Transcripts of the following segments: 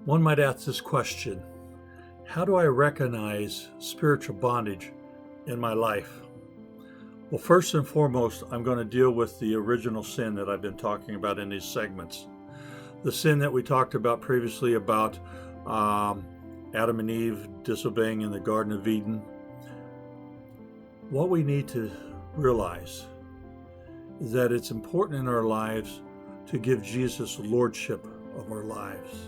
One might ask this question: how do I recognize spiritual bondage in my life? Well, first and foremost, I'm going to deal with the original sin that I've been talking about in these segments. The sin that we talked about previously about Adam and Eve disobeying in the Garden of Eden. What we need to realize is that it's important in our lives to give Jesus lordship of our lives.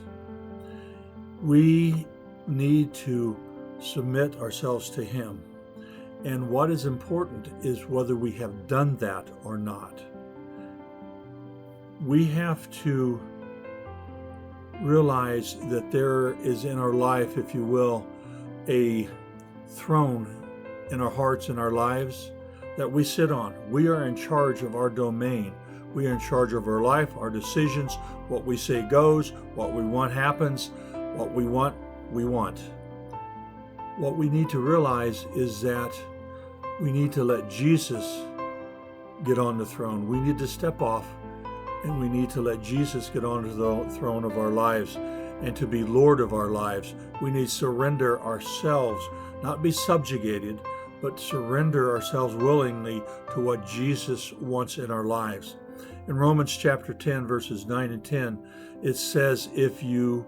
We need to submit ourselves to Him. And what is important is whether we have done that or not. We have to realize that there is in our life, if you will, a throne in our hearts and our lives that we sit on. We are in charge of our domain. We are in charge of our life, our decisions. What we say goes. What we want happens. What we want, we want. What we need to realize is that we need to let Jesus get on the throne. We need to step off and we need to let Jesus get onto the throne of our lives and to be Lord of our lives. We need to surrender ourselves, not be subjugated, but surrender ourselves willingly to what Jesus wants in our lives. In Romans chapter 10, verses 9 and 10, it says, if you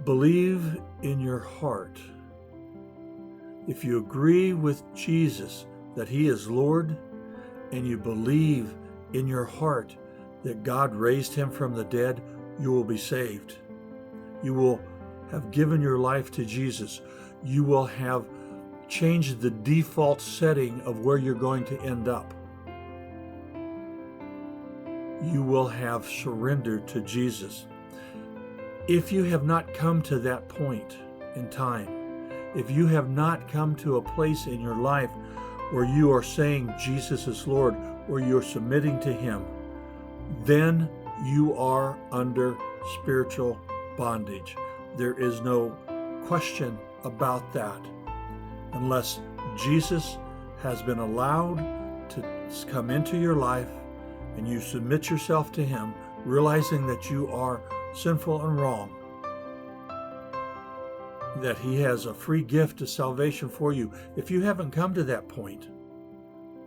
believe in your heart, if you agree with Jesus that He is Lord, and you believe in your heart that God raised Him from the dead, you will be saved. You will have given your life to Jesus. You will have changed the default setting of where you're going to end up. You will have surrendered to Jesus. If you have not come to that point in time, if you have not come to a place in your life where you are saying Jesus is Lord, or you're submitting to Him, then you are under spiritual bondage. There is no question about that. Unless Jesus has been allowed to come into your life and you submit yourself to Him, realizing that you are sinful and wrong, that He has a free gift of salvation for you. If you haven't come to that point,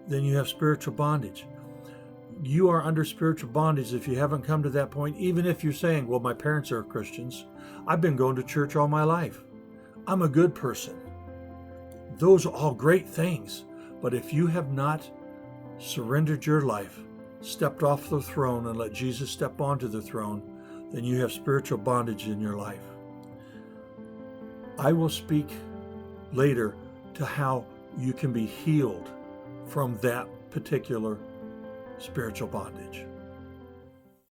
then you have spiritual bondage. You are under spiritual bondage if you haven't come to that point, even if you're saying, well, my parents are Christians. I've been going to church all my life. I'm a good person. Those are all great things. But if you have not surrendered your life, stepped off the throne and let Jesus step onto the throne, then you have spiritual bondage in your life. I will speak later to how you can be healed from that particular spiritual bondage.